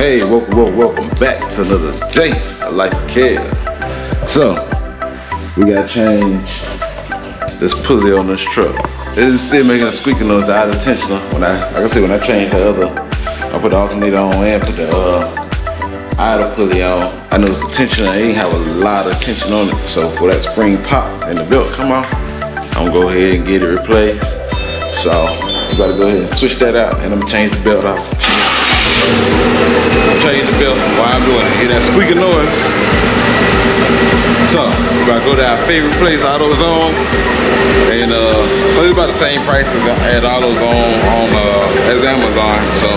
Hey, welcome back to another day of Life of Care. So, we gotta change this pulley on this truck. It's still making a squeaking noise out of tensioner. When I changed the other, I put the alternator on and put the idle pulley on. I noticed the tensioner ain't have a lot of tension on it. So for that spring pop and the belt come off, I'm gonna go ahead and get it replaced. So I gotta go ahead and switch that out, and I'm gonna change the belt off. Change the belt while I'm doing it. Hear that squeaking noise? So we're about to go to our favorite place, AutoZone, and it's about the same price at AutoZone as Amazon. So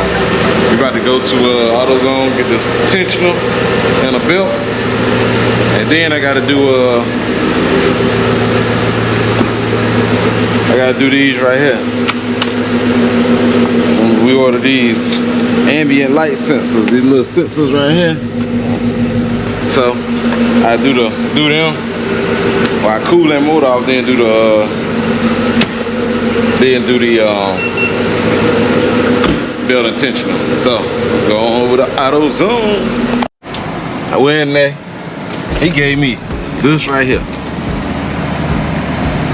we're about to go to AutoZone, get this tensioner and a belt, and then I gotta do these right here. We ordered these ambient light sensors, these little sensors right here. So I do them. Well, I cool that motor off, then do the belt and tensioner. So go on over to AutoZone. I went in there. He gave me this right here.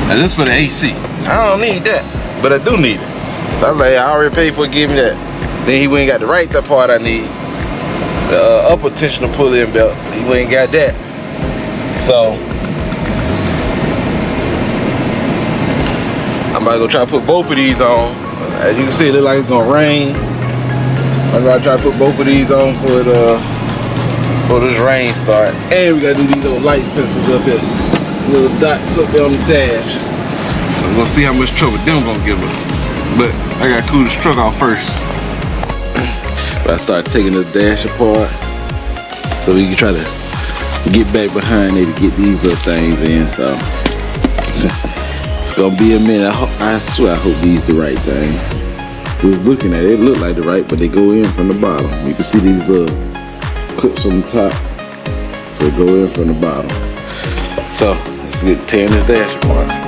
And this for the AC. I don't need that, but I do need it. I was like, I already paid for it, give me that. Then he went and got the right part I need. The upper tensioner pulley and belt. He went and got that. So I'm about to go try to put both of these on. As you can see, it looks like it's gonna rain. I'm gonna try to put both of these on for this rain start. And we gotta do these little light sensors up here. Little dots up there on the dash. I'm gonna see how much trouble them gonna give us. But I gotta cool this truck off first. But I started taking the dash apart so we can try to get back behind it to get these little things in. So it's gonna be a minute. I swear I hope these the right things. Just looking at it, it look like the right, but they go in from the bottom. You can see these little clips on the top, so they go in from the bottom. So let's get tearing this dash apart.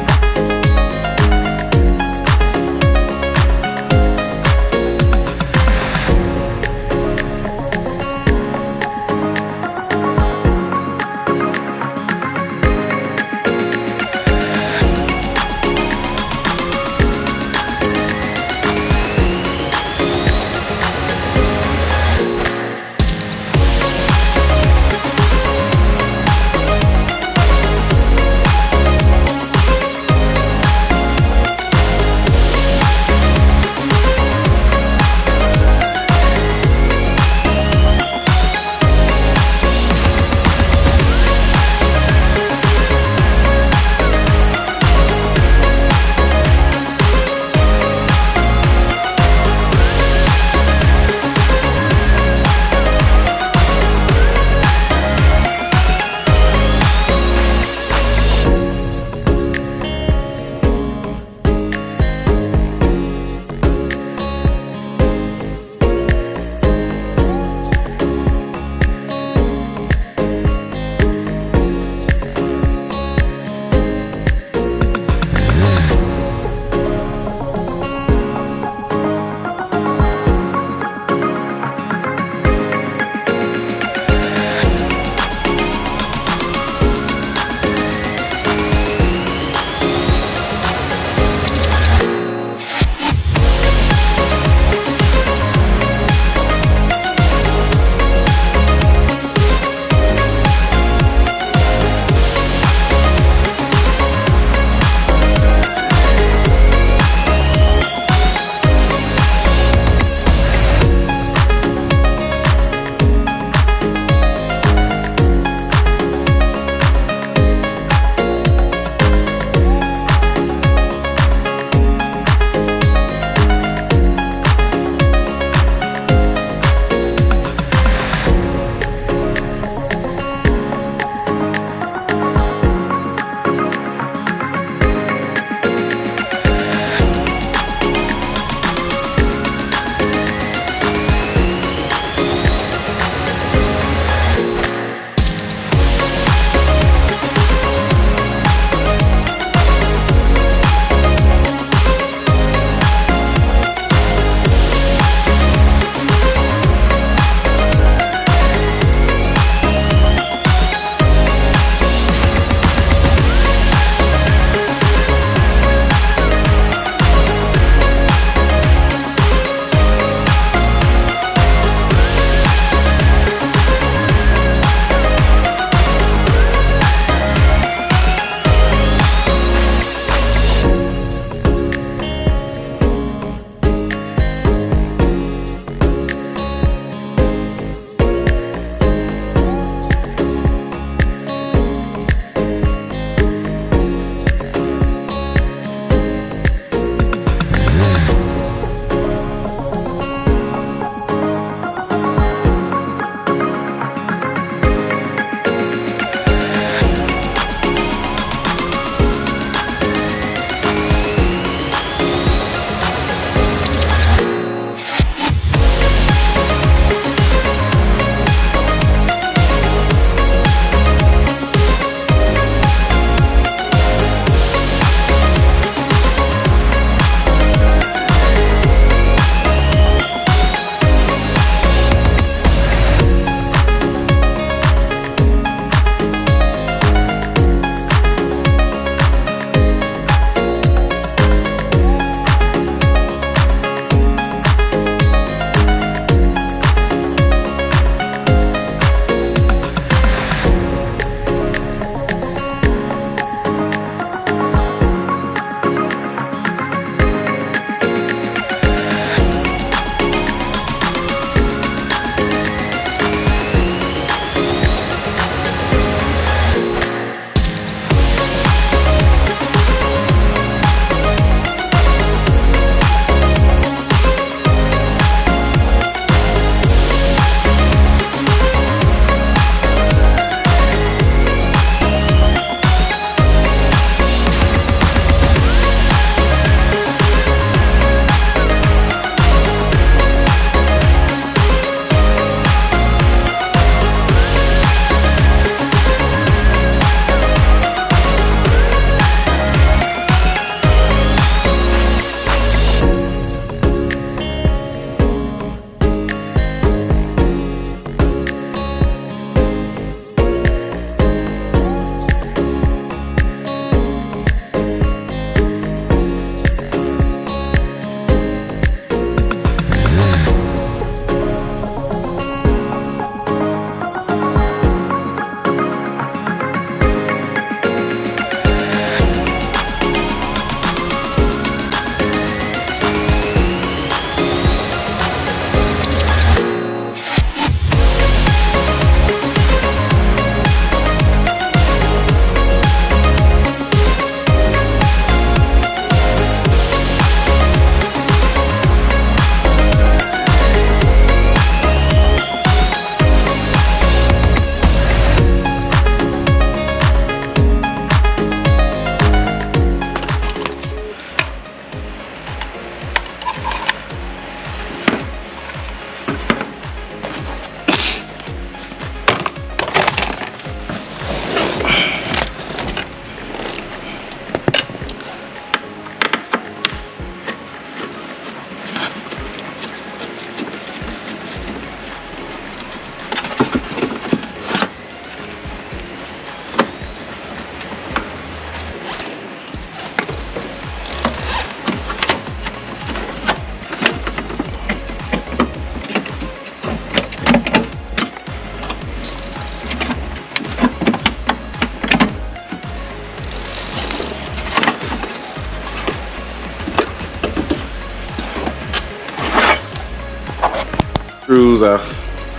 screws out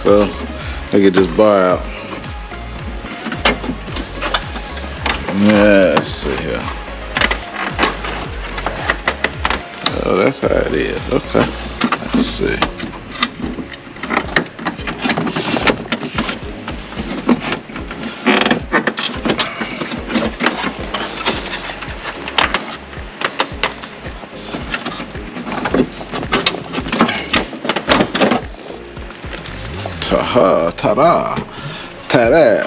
so I get this bar out. Yeah, let's see here. Oh, that's how it is. Okay. Let's see. Ta-ha, ta-da, ta-da.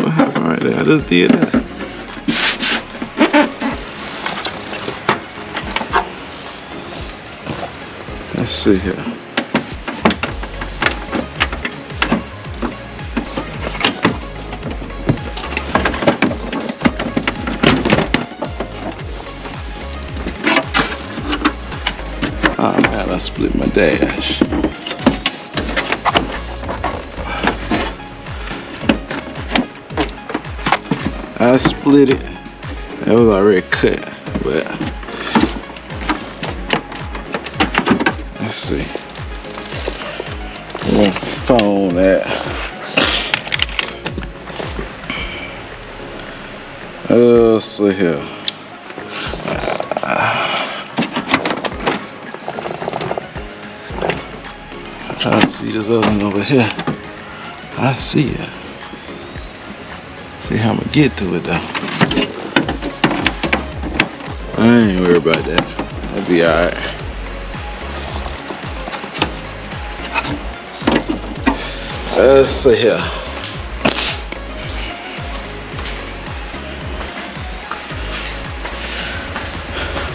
What happened right there? I just did that. Let's see here. Oh man, I split my dash. I split it. It was already cut, but let's see. I'm gonna phone that. Let's see here. I'm trying to see this other one over here. I see it. See how I'm gonna get to it though. I ain't worried about that. That'll be alright. Let's see here.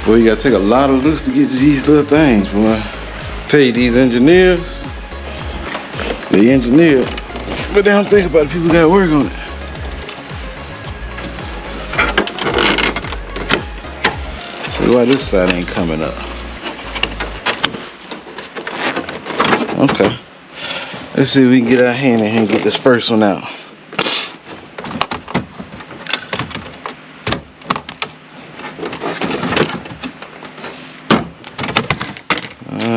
Boy, you gotta take a lot of loose to get to these little things, boy. I tell you, these engineers, they engineer, but they don't think about the people who gotta work on it. See why this side ain't coming up. Okay. Let's see if we can get our hand in here and get this first one out.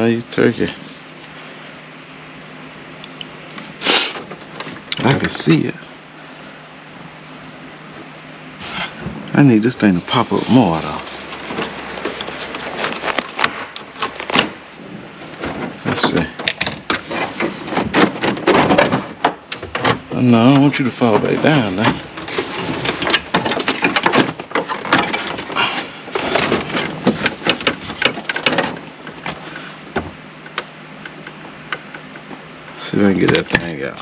You turkey. I can see it. I need this thing to pop up more though. Let's see. Oh, no, I don't want you to fall back down now. See if I can get that thing out.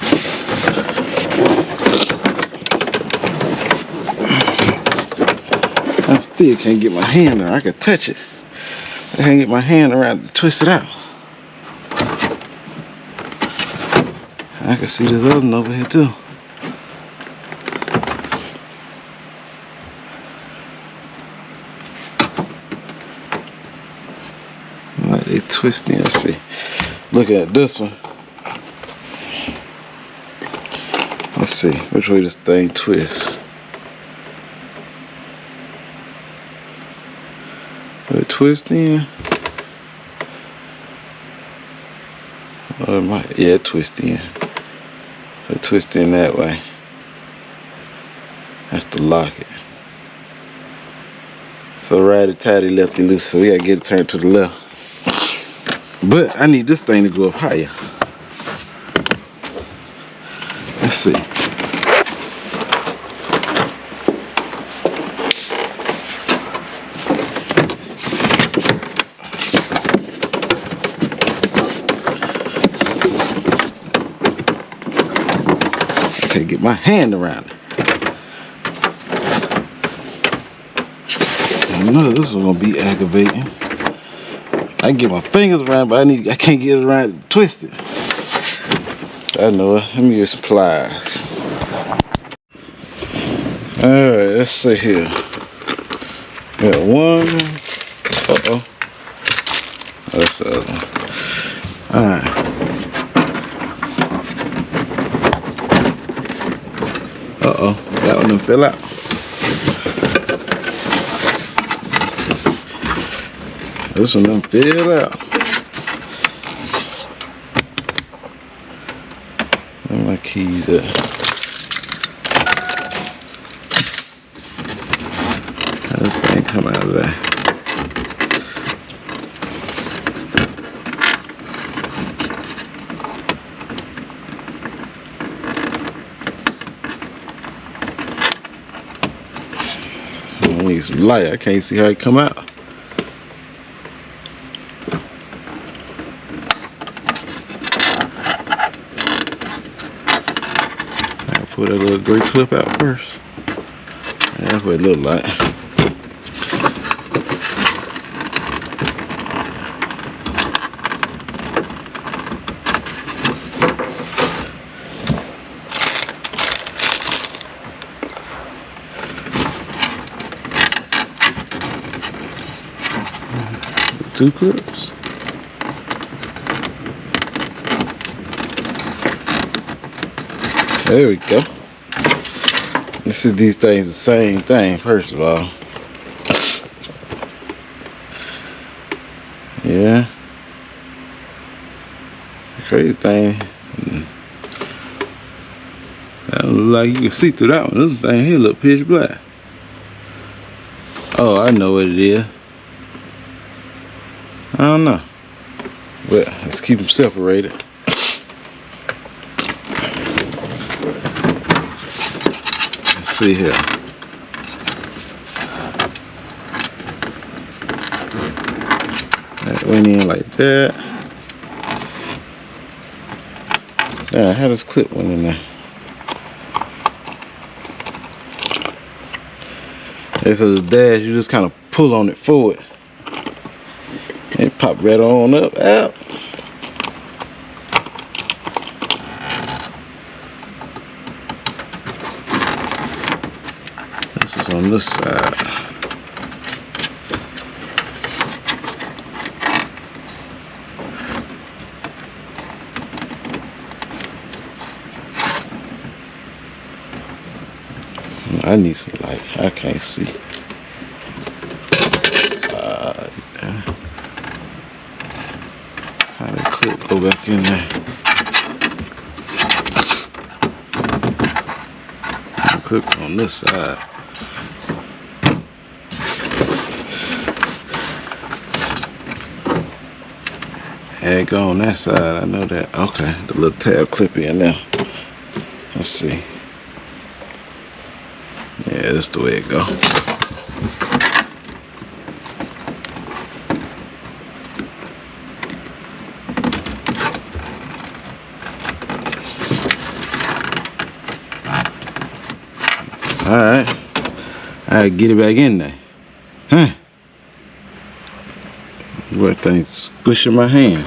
I still can't get my hand around. I can touch it. I can't get my hand around to twist it out. I can see this other one over here too. Like they twist in. Let's see. Look at this one. Let's see which way this thing twists. Will it twist in? Oh, it might. Yeah, it twist in. It twist in that way. That's to lock it. So righty tighty, lefty loose. So we gotta get it turned to the left. But I need this thing to go up higher. Let's see. Okay, get my hand around it. I know this is gonna be aggravating. I can get my fingers around, but I can't get it around to twist it. I know it. Let me get some pliers. Alright, let's see here. Got one. Uh-oh. That's the other one. Alright. Uh-oh. That one done fell out. This one done fell out. Where my keys at? How this thing come out of there? I need some light. I can't see how it come out. I'll pull that little gray clip out first. That's what it look like. Two clips. There we go. This is these things the same thing, first of all. Yeah. The crazy thing. That look like you can see through that one. This thing here look pitch black. Oh, I know what it is. I don't know. But let's keep them separated. Let's see here. That went in like that. Yeah, how does clip went in there? And so this dash, you just kind of pull on it forward. It pop right on up, out. This is on this side. I need some light. I can't see. How the clip go back in there? The clip on this side. And it go on that side. I know that. Okay, the little tab clip in there. Let's see. Yeah, that's the way it go. Alright. I get it back in there. Huh? What thing squishing my hand.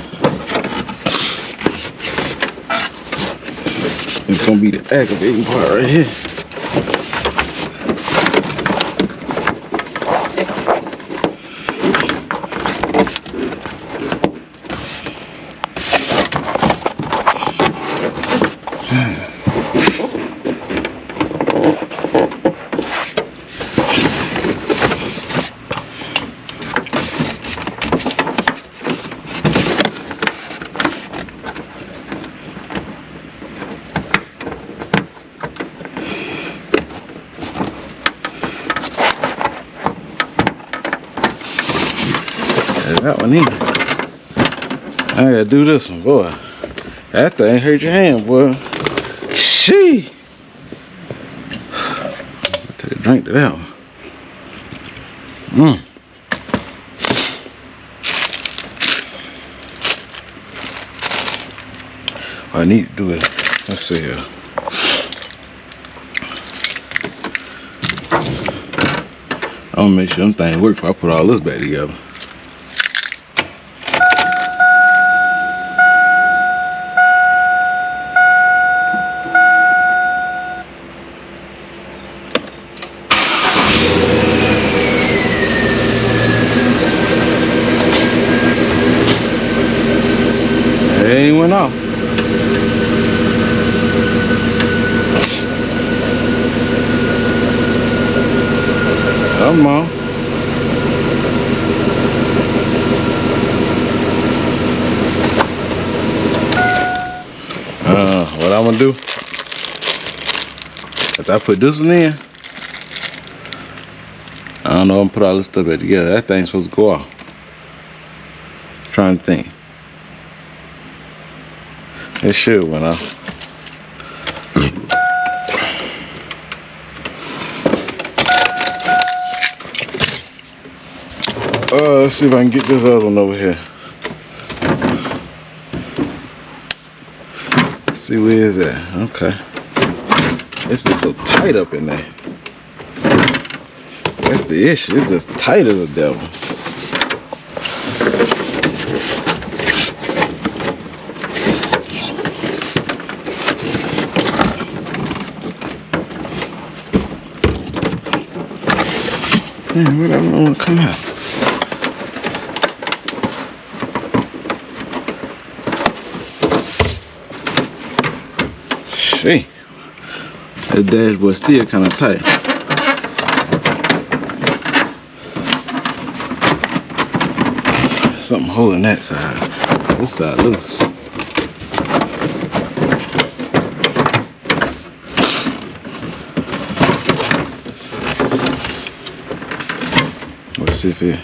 It's gonna be the aggravating part right here. That one in. I gotta do this one, boy. That thing hurt your hand, boy. Shee. Take a drink to that one. What I need to do is, let's see here. I'm gonna make sure them things work before I put all this back together. It went off. Come on. what I'm gonna do, after I put this one in, I don't know, I'm gonna put all this stuff back together. That thing's supposed to go off. Trying to think. It should went off. Let's see if I can get this other one over here. Let's see where is that? Okay. It's just so tight up in there. That's the issue. It's just tight as a devil. Man, where don't want to come out? Shit. The dashboard still kind of tight. Something holding that side. This side loose. Let's see if it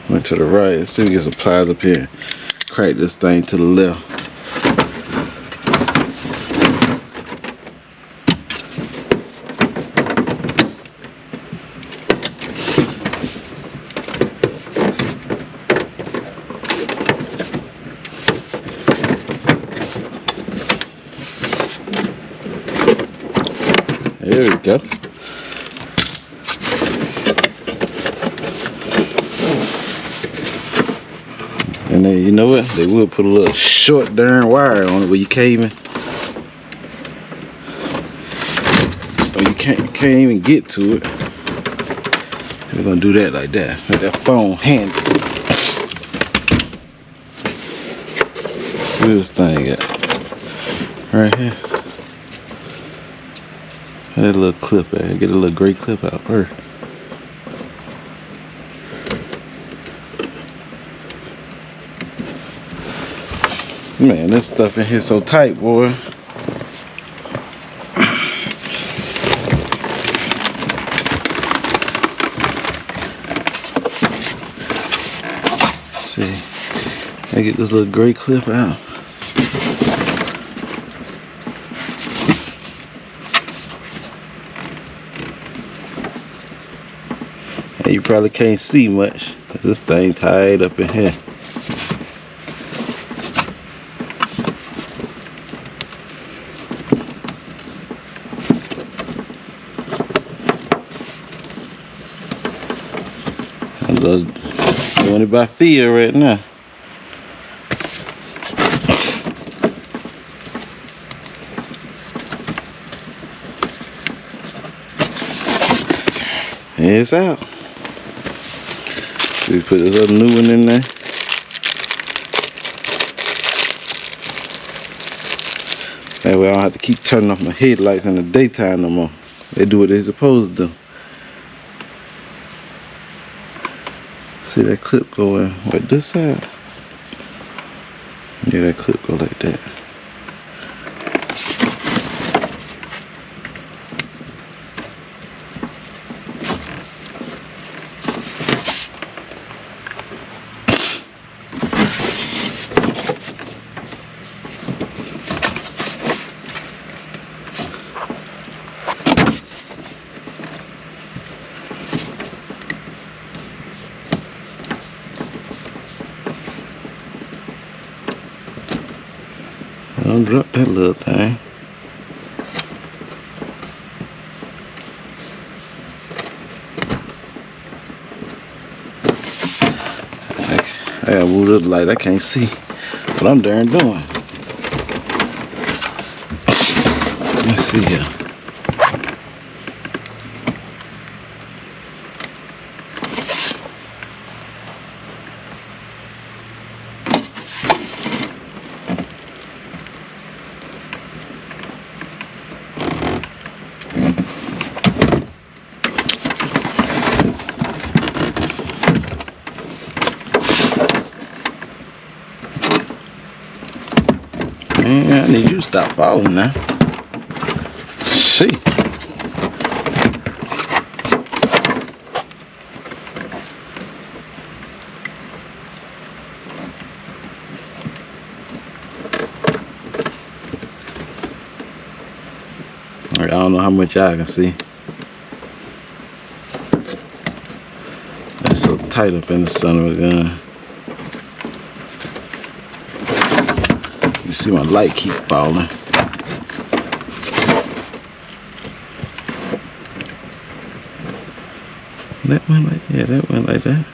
went to the right. Let's see if we get some pliers up here. Crack this thing to the left. There we go. And then you know what? They would put a little short darn wire on it where you can't even, or you can't even get to it. We're gonna do that like that. Make that phone handy. See where this thing at? Right here. That little clip at. Get a little gray clip out first. Man, this stuff in here so tight, boy. Let's see. I get this little gray clip out. And you probably can't see much because this thing tied up in here. I'm just doing it by feel right now. And it's out. So we put this other new one in there. That way I don't have to keep turning off my headlights in the daytime no more. They do what they're supposed to do. See that clip going with this side? Yeah, that clip go like that. Don't drop that little thing. I gotta move the light. I can't see what I'm darn doing. Let's see here. Man, I need you to stop falling now. See. I don't know how much y'all can see. That's so tight up in the son of a gun. You see my light keep falling. That went like, yeah, that went like that.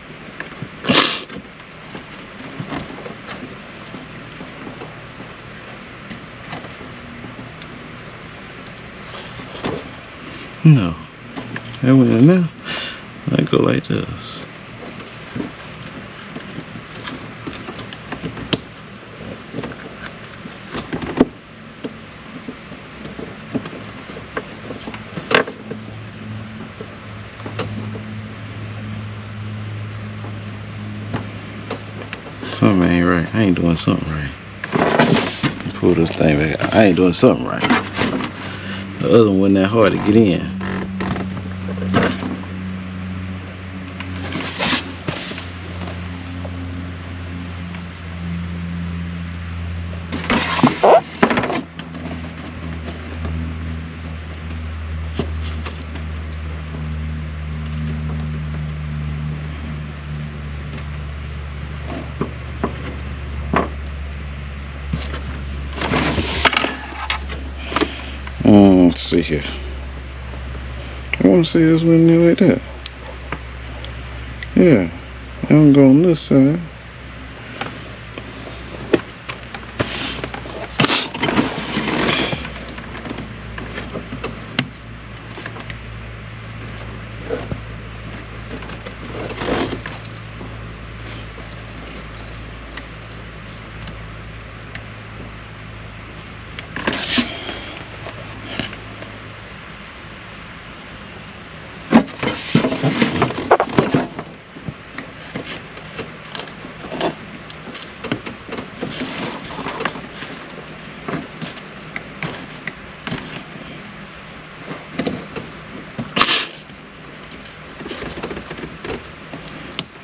No, that went in there. I go like this. Something ain't right. I ain't doing something right. Pull this thing back out. I ain't doing something right. The other one wasn't that hard to get in. Let's see here. I want to see this one there like that. Yeah, I'm going on this side.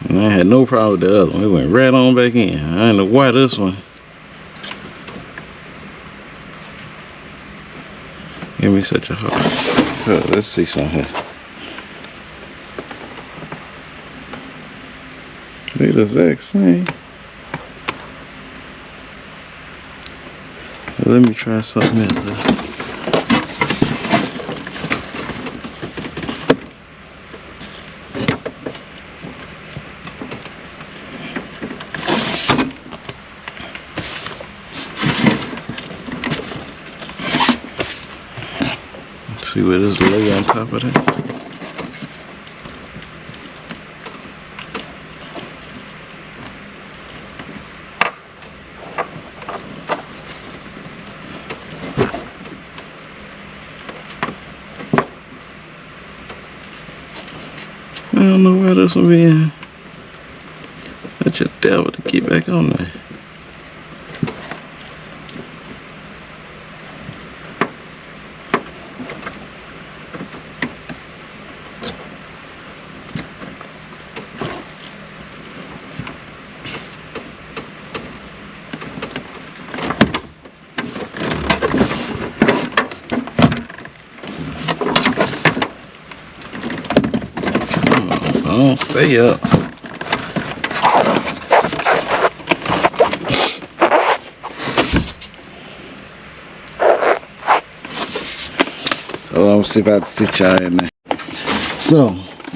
And I had no problem with the other one. It went right on back in. I don't know why this one. Give me such a hard. Oh, let's see something here. They the exact same. Let me try something else. See where this lay on top of that. I don't know where this will be in. That's your devil to get back on there. Oh, stay up. Oh, I'm see if I can sit y'all in there. So,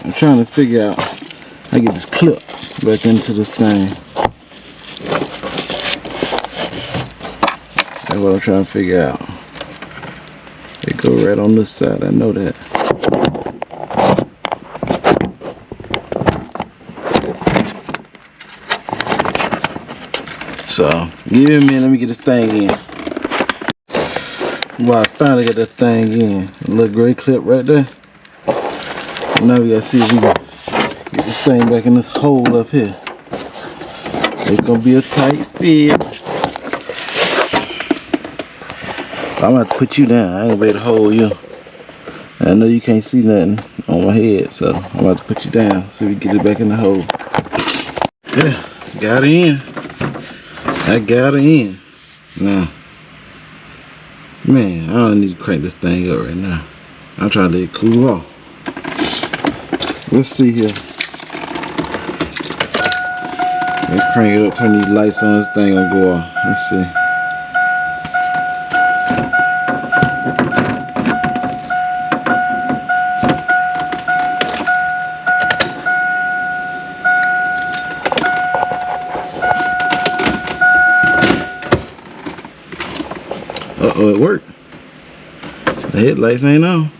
I'm trying to figure out how to get this clip back into this thing. That's what I'm trying to figure out. It go right on this side, I know that. So, give me a minute, let me get this thing in. Well, I finally got that thing in. A little gray clip right there. Now we gotta see if we can get this thing back in this hole up here. It's gonna be a tight fit. I'm about to put you down. I ain't ready to hold you. I know you can't see nothing on my head, so I'm about to put you down so we get it back in the hole. Yeah, got it in. I got it in. Now, man, I don't need to crank this thing up right now. I'm trying to let it cool off. Let's see here. Let's crank it up, turn these lights on, this thing gonna go off. Let's see. Uh-oh, it worked. The headlights ain't on.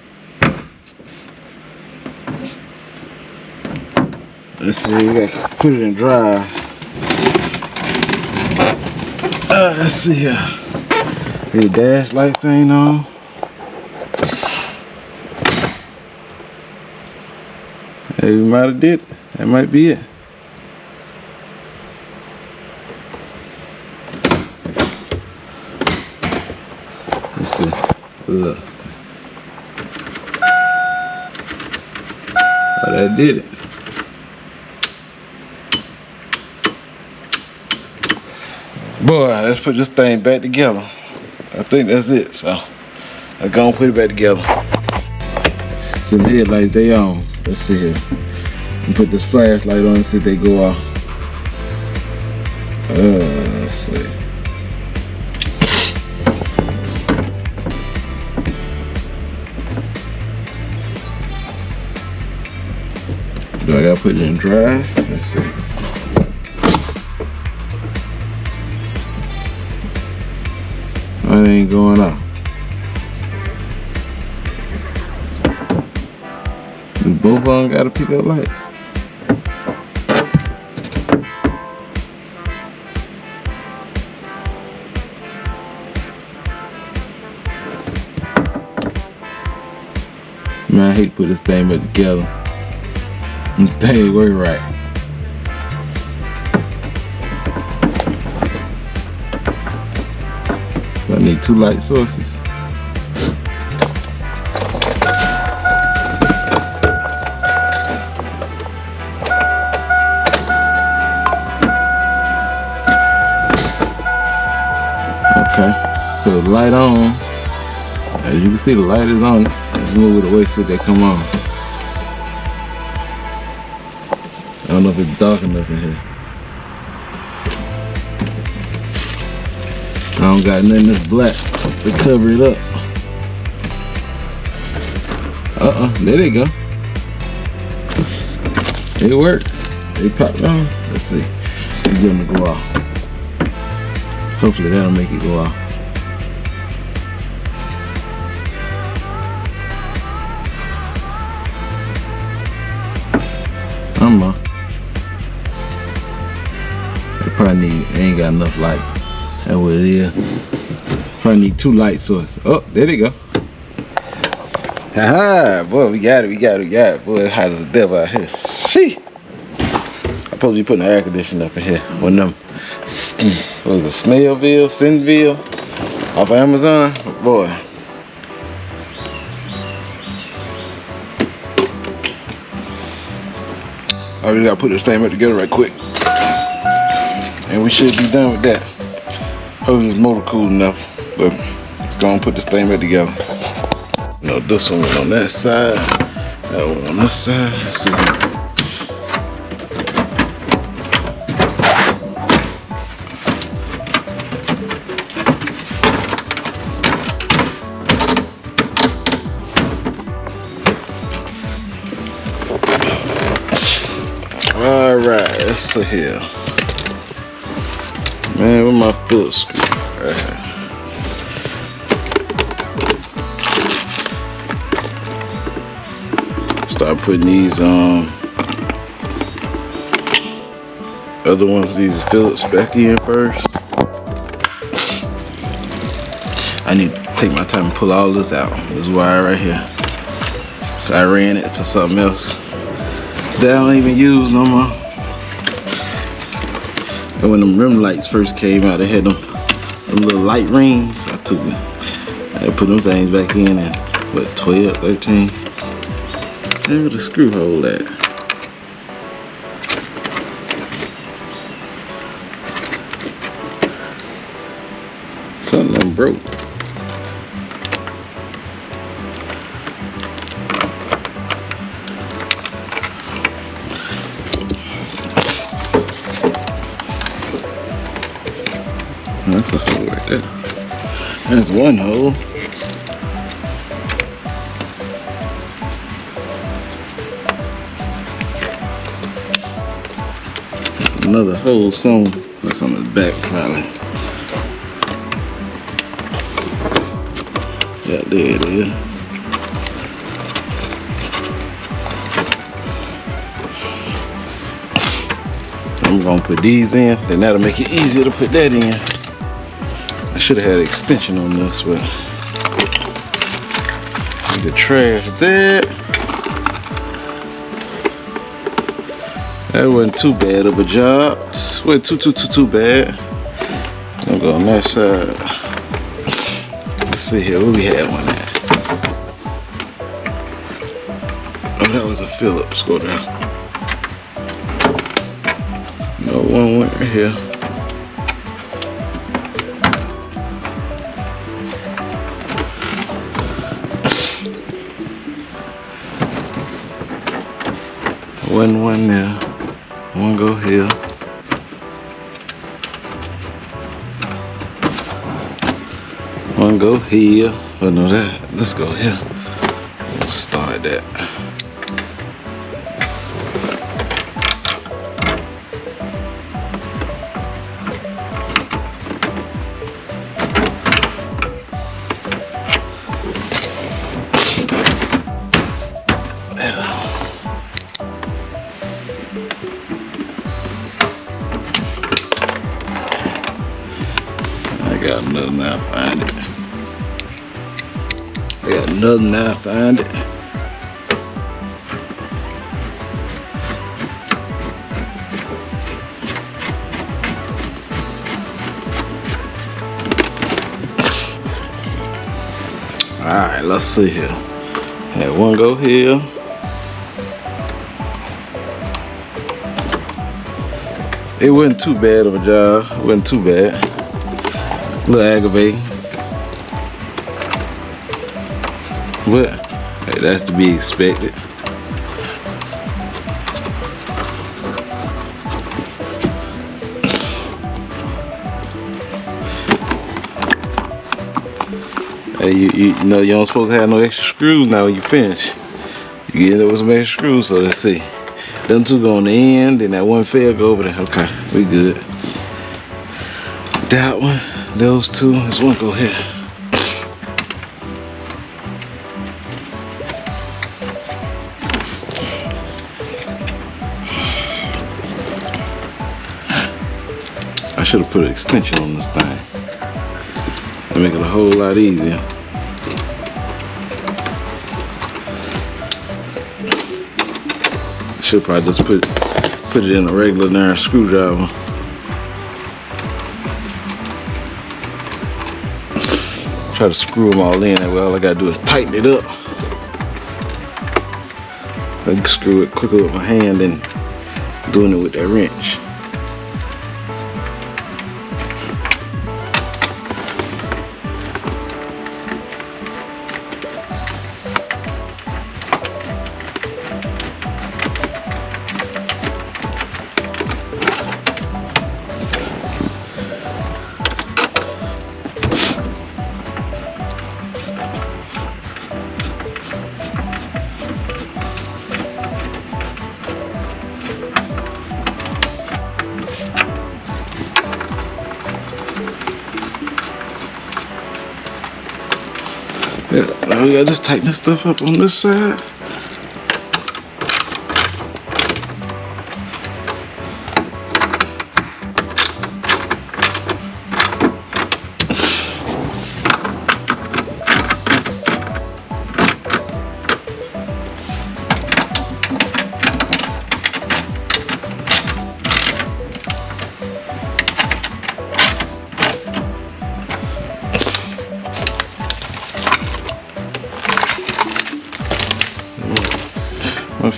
Let's see, we gotta put it in drive. Let's see here. The dash lights ain't on. Hey, we might have did it. That might be it. Let's see. Look. Oh, that did it. Boy, let's put this thing back together. I think that's it. So I'm gonna put it back together. See the headlights, they on. Let's see here. And put this flashlight on and see if they go off. Let's see. Do I gotta put it in drive? Let's see. It ain't going off. Both of them gotta pick up light. Man, I hate to put this thing back together. This thing ain't working right. I need 2 light sources. Okay, so the light on. As you can see, the light is on. Let's move it away so they come on. I don't know if it's dark enough in here. I don't got nothing that's black to cover it up. There they go. It worked. They popped on. Let's see. Let's get them to go off. Hopefully that'll make it go off. They probably ain't got enough light. That's what it is. Probably need 2 light sources. Oh, there they go. Haha, boy, we got it. Boy, it's hot as the devil out here. Shee. I'm supposed to be putting the air conditioner up in here. One of them, what was it, Sinville off of Amazon. Boy. I really gotta put this thing back together right quick. And we should be done with that. Hope this motor cool enough, but let's go and put this thing back together. You know, this one went on that side, that one on this side. Let's see. All right, let's see here. Man, where my Phillips screw? Start putting these other ones, these Phillips back in first. I need to take my time and pull all this out. This wire right here. I ran it for something else that I don't even use no more. And when them rim lights first came out, they had them little light rings. I took them. I I put them things back in and what, 12, 13. Where the screw hole at? Something done broke. That's a hole right there. That's one hole. There's another hole somewhere. That's on the back probably. Yeah, there it is. I'm gonna put these in, then that'll make it easier to put that in. I should have had an extension on this, but I need to trash that. That wasn't too bad of a job. It wasn't too bad. I'm gonna go on that side. Let's see here, where we had one at? Oh, that was a Phillips. Go down. No, one went right here. One there. One go here. One go here. Oh no, that. Let's go here. We'll start that. I got another now, find it. I got another now, find it. Alright, let's see here. Had one go here. It wasn't too bad of a job. It wasn't too bad. A little aggravating. But hey, that's to be expected. Hey, you know you don't supposed to have no extra screws now when you finish. You get there with some extra screws, so let's see. Them two go on the end, then that one fail go over there. Okay, we good. That one, those two, this one go here. I should have put an extension on this thing to make it a whole lot easier. Should probably just put it in a regular darn screwdriver. Try to screw them all in, that way all I gotta do is tighten it up. I can screw it quicker with my hand than doing it with that wrench. Yeah, now we gotta just tighten this stuff up on this side.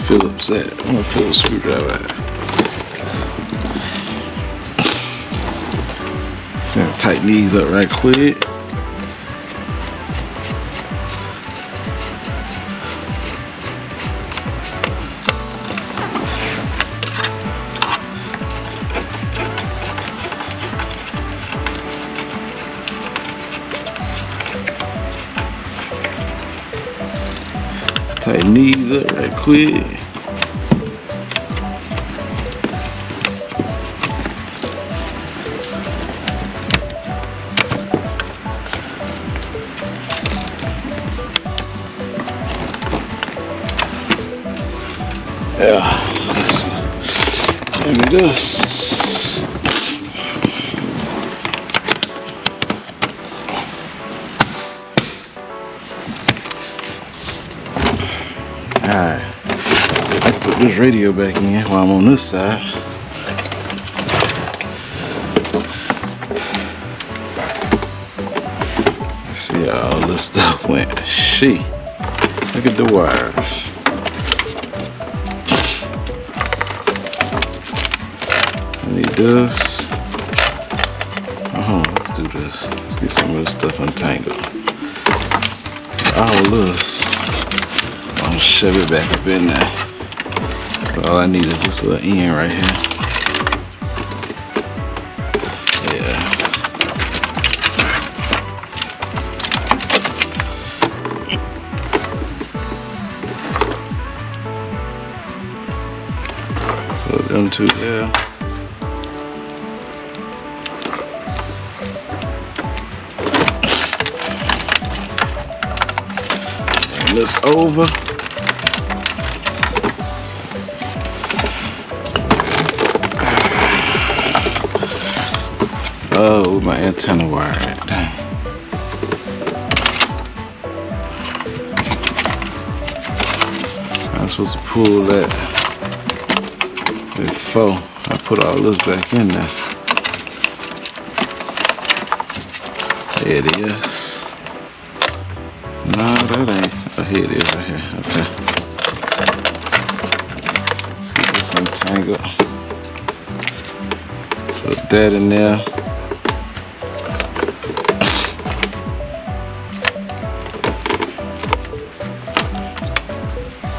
Phillips at? I'm a Phillips screwdriver at. So tighten these up right quick. Tighten these up right quick. Yeah, let's see. Give me this. Alright, let's put this radio back in while I'm on this side. Let's see how all this stuff went. Look at the wires. I need this. Let's do this. Let's get some of this stuff untangled. All this. I'm gonna shove it back up in there. But all I need is this little end right here. Yeah. Put them two there. And this over. Oh, my antenna wire at? Dang. I'm supposed to pull that before I put all this back in there. There it is. No, that ain't. Oh, here it is right here. Okay. See this untangled. Put that in there.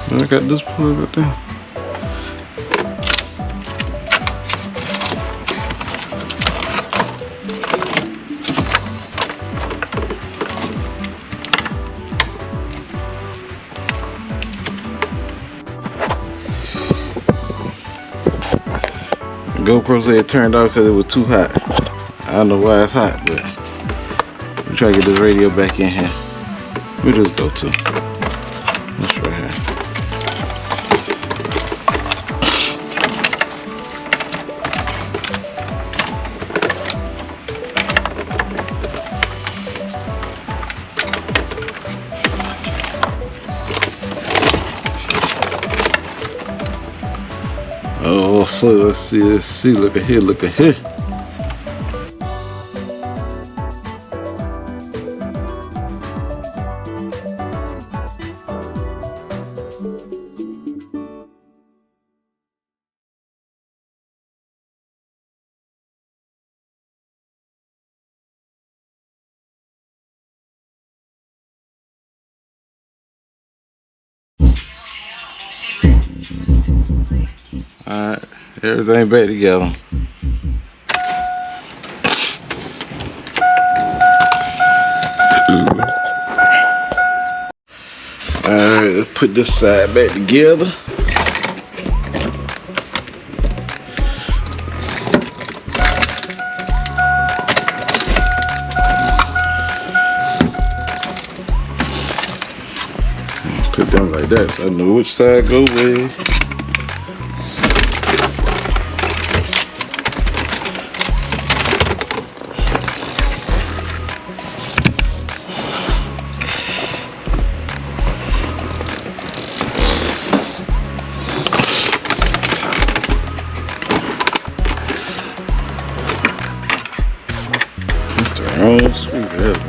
I got this plug right there. GoPro said it turned off because it was too hot. I don't know why it's hot, but we try to get this radio back in here. Where does it go to? This right here. Oh, so let's see, look at here, look at here. Alright, everything back together. Alright, let's put this side back together. Put them like that so I know which side go where.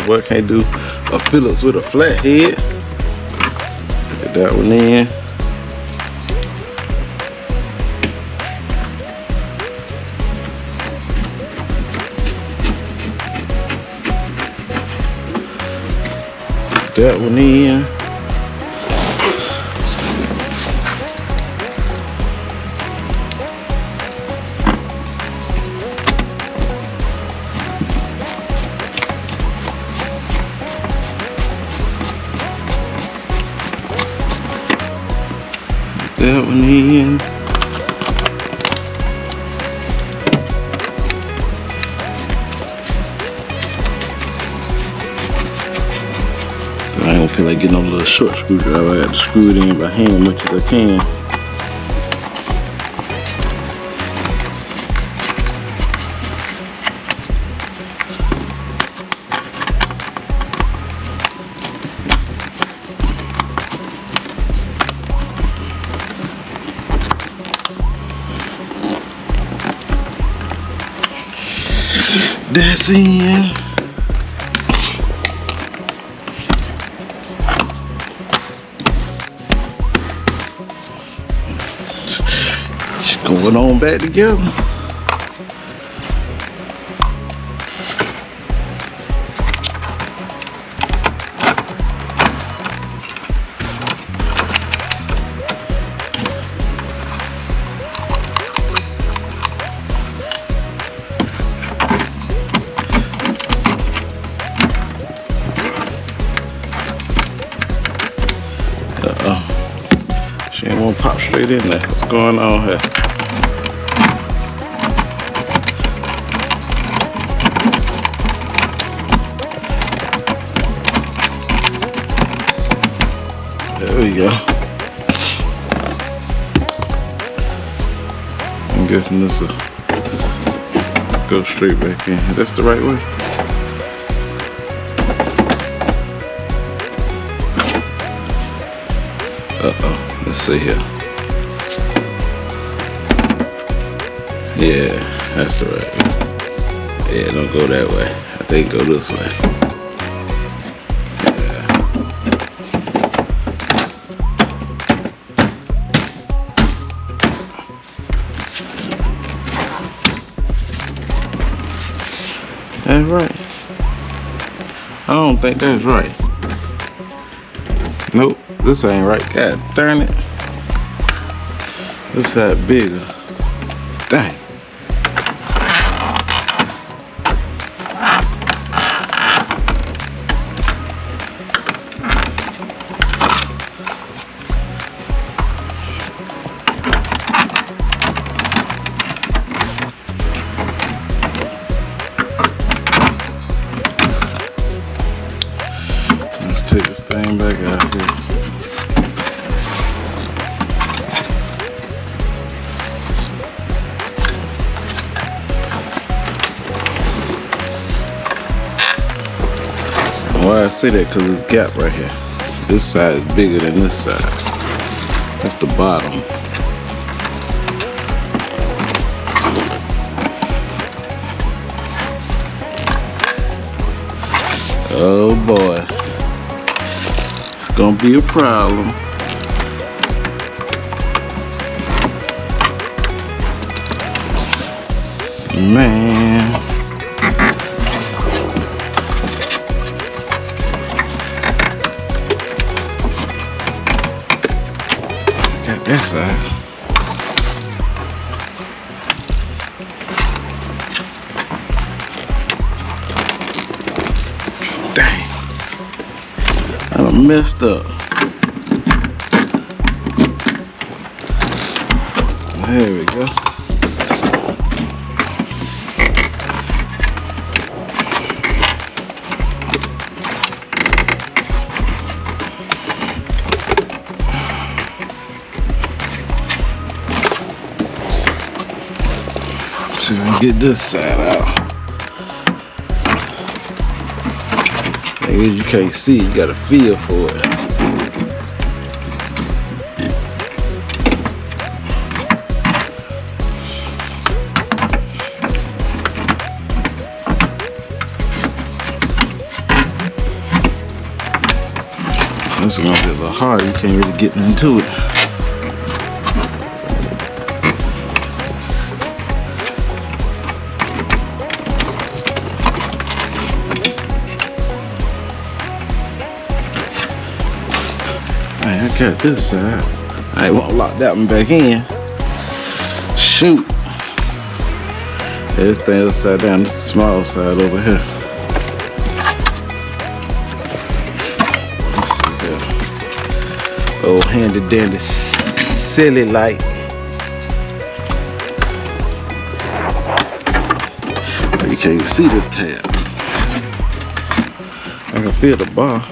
Boy, can't do a Phillips with a flat head. Get that one in. that one in. That one in. I ain't gonna feel like getting a little short screwdriver. I got to screw it in by hand as much as I can. That's in. Going on back together. She ain't wanna pop straight in there. What's going on here? There we go. I'm guessing this will go straight back in. That's the right way. Uh-oh, let's see here. Yeah, that's the right way. Yeah, don't go that way. I think go this way. That's right. I don't think that's right. Nope, this ain't right. God darn it. This side bigger. Dang. Take this thing back out here. Why I say that? Because this gap right here. This side is bigger than this side. That's the bottom. Oh boy. Gonna be a problem. Man. Got that side. Dang. I done messed up. There we go. See if we can get this side out. As you can't see, you got a feel for it. This is gonna be a little hard. You can't really get into it. got this side. I won't lock that one back in. Shoot. This thing upside down. This is the small side over here. Let's see here. Old handy dandy silly light. You can't even see this tab. I can feel the bar.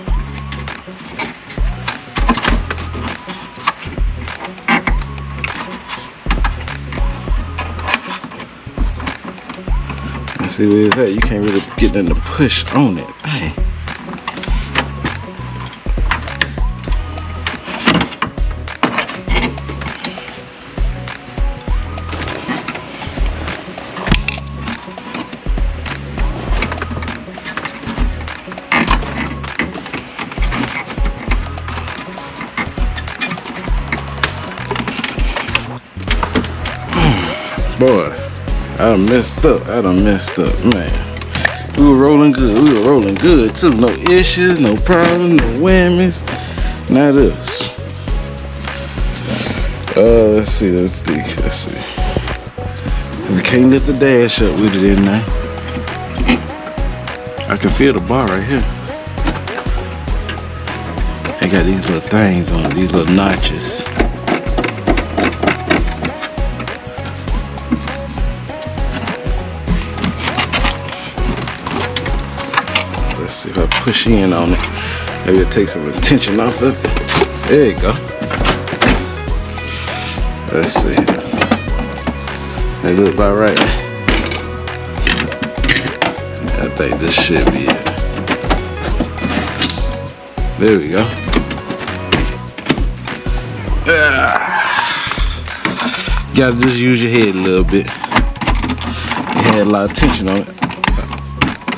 See where it's at, you can't really get nothing to push on it. Hey. Boy. I done messed up, man. We were rolling good too. No issues, no problems, no whammies. Now this. Let's see. I can't lift the dash up with it in there. I can feel the bar right here. I got these little things on it, these little notches. Let's see if I push in on it. Maybe it'll take some of the tension off of it. There you go. Let's see. That look about right. I think this should be it. There we go. You gotta just use your head a little bit. It had a lot of tension on it.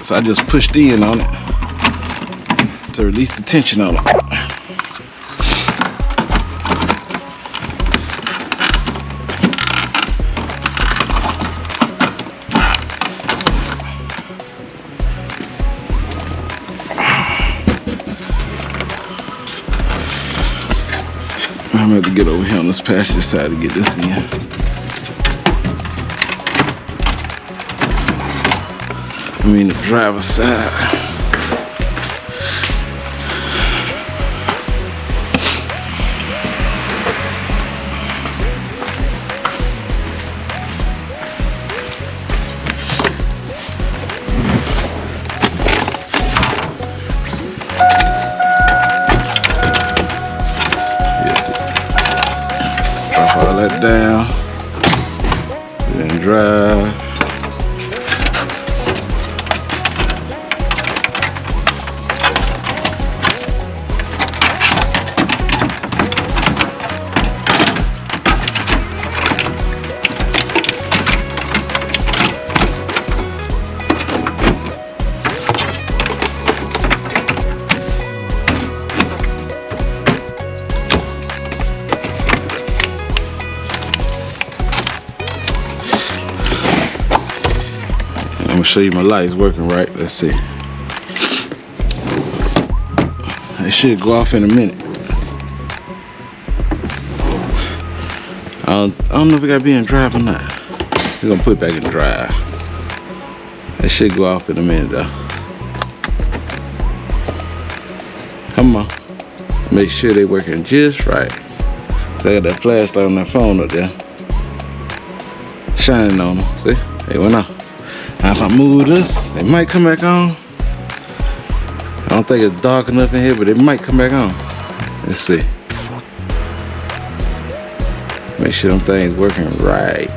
So I just pushed in on it to release the tension on it. I'm gonna have to get over here on this passenger side to get this in. I mean the driver's side. Drop all that down, then drive. I'm gonna show you my lights working right. Let's see. It should go off in a minute. I don't know if it gotta be in drive or not. We're gonna put it back in drive. It should go off in a minute though. Come on. Make sure they're working just right. They got that flashlight on that phone up there. Shining on them. See? They went off. Now if I move this, it might come back on. I don't think it's dark enough in here, but it might come back on. Let's see. Make sure them things working right.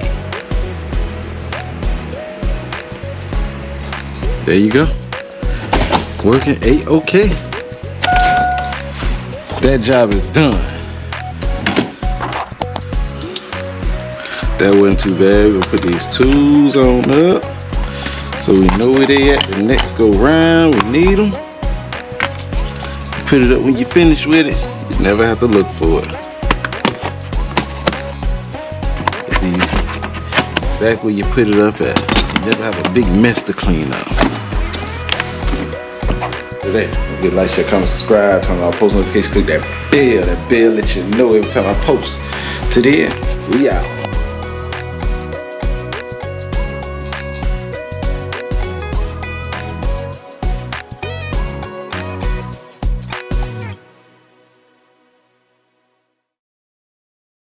There you go. Working A-OK. That job is done. That wasn't too bad. We'll put these tools on up so we know where they at the next go round. We need them. Put it up when you finish with it. You never have to look for it. Back where you put it up at. You never have a big mess to clean up. Today, get like, share, comment, subscribe, turn on post notifications, click that bell. That bell let you know every time I post. To the end, we out.